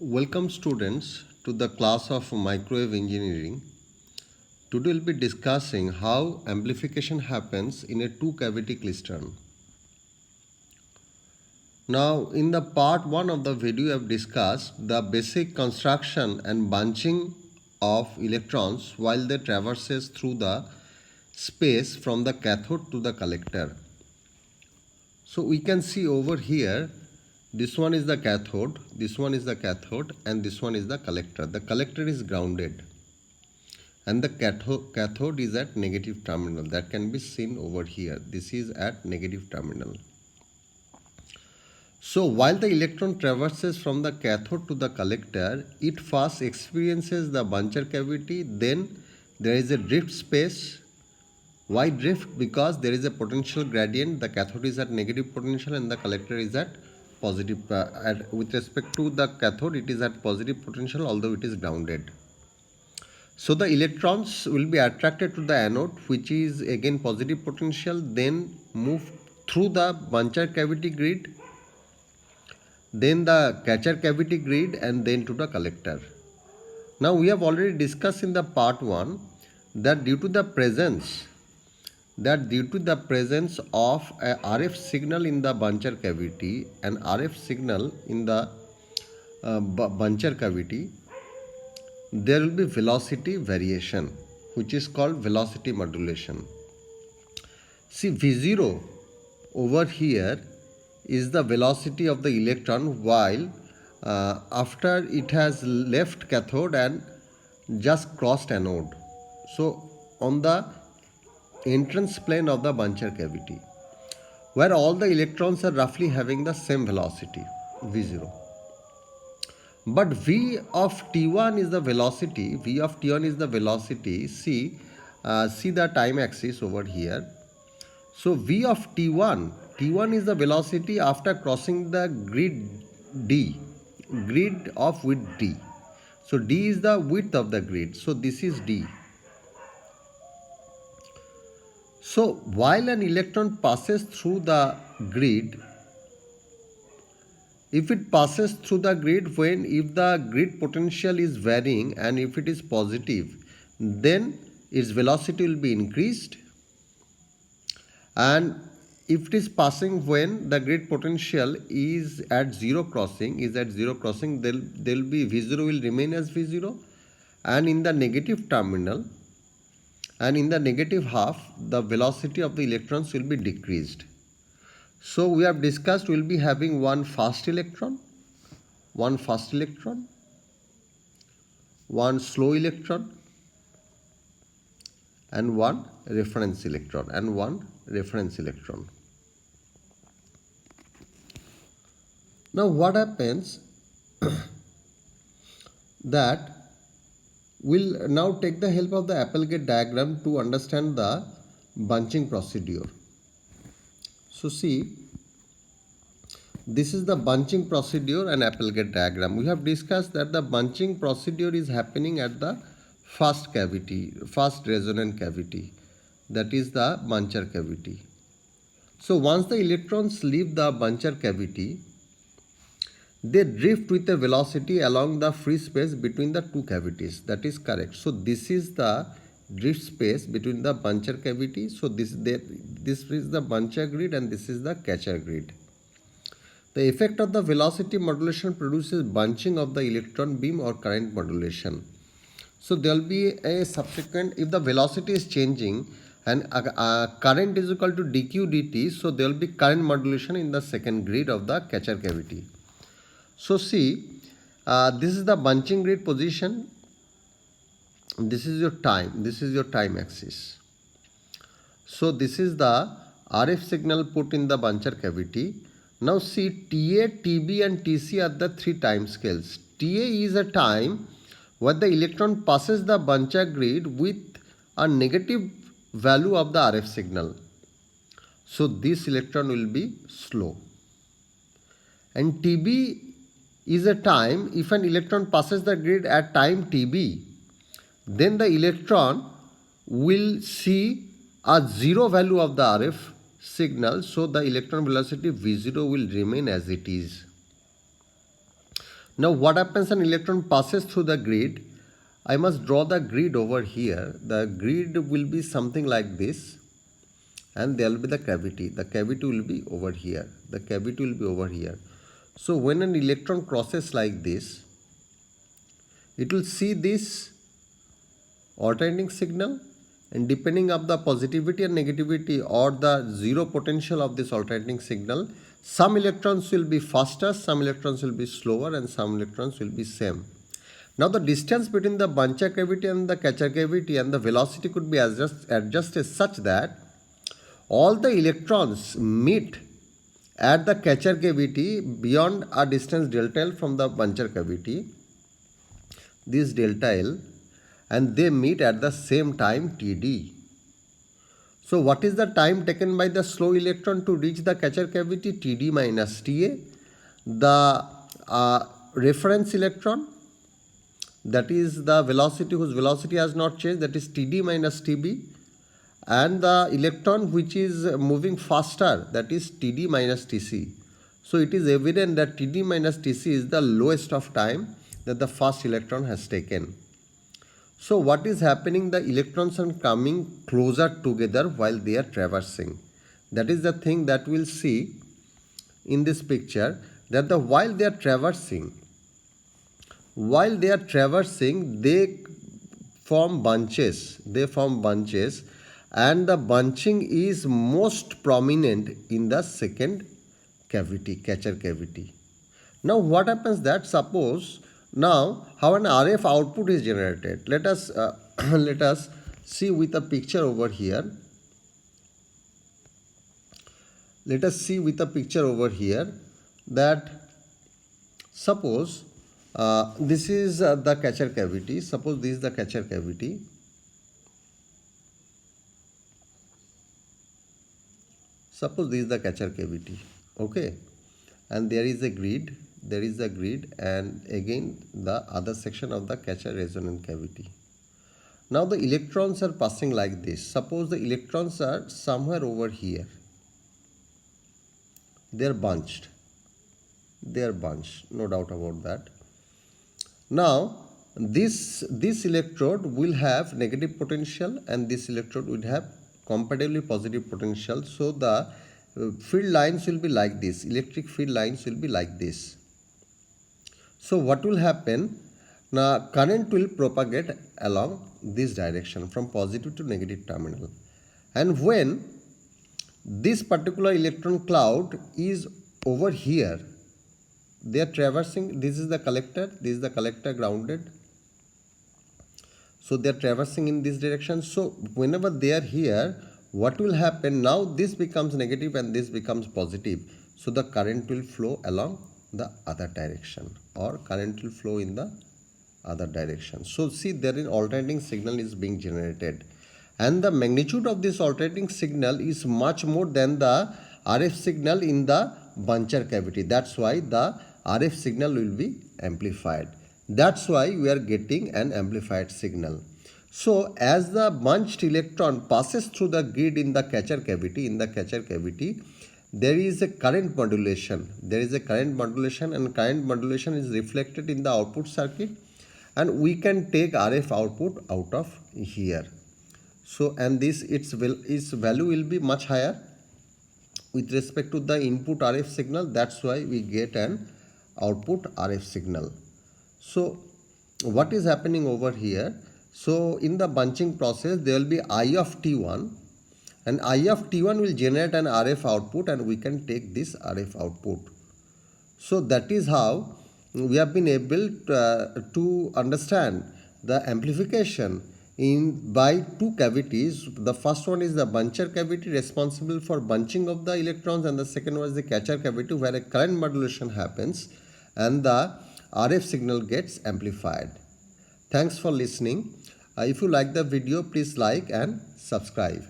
Welcome students to the class of microwave engineering. Today we'll be discussing how amplification happens in a two cavity klystron. Now in the part 1 of the video I have discussed the basic construction and bunching of electrons while they traverses through the space from the cathode to the collector. So we can see over here this one is the cathode, this one is the cathode and this one is the collector. The collector is grounded and the cathode is at negative terminal. That can be seen over here. This is at negative terminal. So while the electron traverses from the cathode to the collector, it first experiences the buncher cavity, then there is a drift space. Why drift? Because there is a potential gradient. The cathode is at negative potential and the collector is at positive. With respect to the cathode, it is at positive potential although it is grounded. So the electrons will be attracted to the anode, which is again positive potential, then move through the buncher cavity grid, then the catcher cavity grid, and then to the collector. Now we have already discussed in the part 1 that due to the presence of a RF signal in the buncher cavity and RF signal in the buncher cavity, there will be velocity variation, which is called velocity modulation. See, V0 over here is the velocity of the electron while after it has left cathode and just crossed anode. So on the entrance plane of the buncher cavity, where all the electrons are roughly having the same velocity, V0. But V of T1 is the velocity, see the time axis over here. So V of T1 is the velocity after crossing the grid of width D. So D is the width of the grid, so this is D. So while an electron passes through the grid, if it passes through the grid if the grid potential is varying and if it is positive, then its velocity will be increased. And if it is passing when the grid potential is at zero crossing, there will be V0 will remain as V0, and in the negative terminal and in the negative half, the velocity of the electrons will be decreased. So we have discussed we will be having one fast electron, one slow electron, and one reference electron, Now what happens that we'll now take the help of the Applegate diagram to understand the bunching procedure. So see, this is the bunching procedure and Applegate diagram. We have discussed that the bunching procedure is happening at the first resonant cavity, that is the buncher cavity. So once the electrons leave the buncher cavity, they drift with a velocity along the free space between the two cavities. That is correct. So this is the drift space between the buncher cavity. So this is the buncher grid and this is the catcher grid. The effect of the velocity modulation produces bunching of the electron beam or current modulation. So there will be a subsequent, if the velocity is changing and current is equal to dq dt, so there will be current modulation in the second grid of the catcher cavity. So see, this is the bunching grid position. This is your time axis. So this is the RF signal put in the buncher cavity. Now see, TA, TB and TC are the three time scales. TA is a time where the electron passes the buncher grid with a negative value of the RF signal. So this electron will be slow. And TB is a time if an electron passes the grid at time TB, then the electron will see a zero value of the RF signal, so the electron velocity V0 will remain as it is. Now what happens, an electron passes through the grid. I must draw the grid over here. The grid will be something like this, and there will be the cavity. The cavity will be over here. The cavity will be over here. So when an electron crosses like this, it will see this alternating signal, and depending on the positivity and negativity or the zero potential of this alternating signal, some electrons will be faster, some electrons will be slower, and some electrons will be same. Now the distance between the buncher cavity and the catcher cavity and the velocity could be adjusted such that all the electrons meet at the catcher cavity beyond a distance delta L from the buncher cavity, this delta L, and they meet at the same time Td. So what is the time taken by the slow electron to reach the catcher cavity? Td minus Ta. The reference electron, that is the velocity whose velocity has not changed, that is Td minus Tb, and the electron which is moving faster, that is Td minus Tc. So it is evident that Td minus Tc is the lowest of time that the first electron has taken. So what is happening? The electrons are coming closer together while they are traversing. That is the thing that we'll see in this picture, that while they are traversing, they form bunches. And the bunching is most prominent in the second cavity, catcher cavity. Now what happens, that suppose now how an RF output is generated. Let us see with a picture over here. Let us see with a picture over here that suppose this is the catcher cavity. Suppose this is the catcher cavity. Okay, and there is a grid. And again the other section of the catcher resonant cavity. Now the electrons are passing like this. Suppose the electrons are somewhere over here. They are bunched, no doubt about that. Now this electrode will have negative potential and this electrode will have comparatively positive potential. So the field lines will be like this, electric field lines will be like this. So what will happen? Now current will propagate along this direction from positive to negative terminal. And when this particular electron cloud is over here, they are traversing, this is the collector grounded. So they are traversing in this direction. So whenever they are here, what will happen? Now this becomes negative and this becomes positive. So the current will flow along the other direction, or current will flow in the other direction. So see, there an alternating signal is being generated, and the magnitude of this alternating signal is much more than the RF signal in the buncher cavity. That's why the RF signal will be amplified. That's why we are getting an amplified signal. So as the bunched electron passes through the grid in the catcher cavity, there is a current modulation. And current modulation is reflected in the output circuit, and we can take RF output out of here. So and its value will be much higher with respect to the input RF signal. That's why we get an output RF signal. So what is happening over here? So in the bunching process, there will be I of T1, and I of T1 will generate an RF output, and we can take this RF output. So that is how we have been able to understand the amplification by two cavities. The first one is the buncher cavity, responsible for bunching of the electrons, and the second one is the catcher cavity, where a current modulation happens and the RF signal gets amplified. Thanks for listening. If you like the video, please like and subscribe.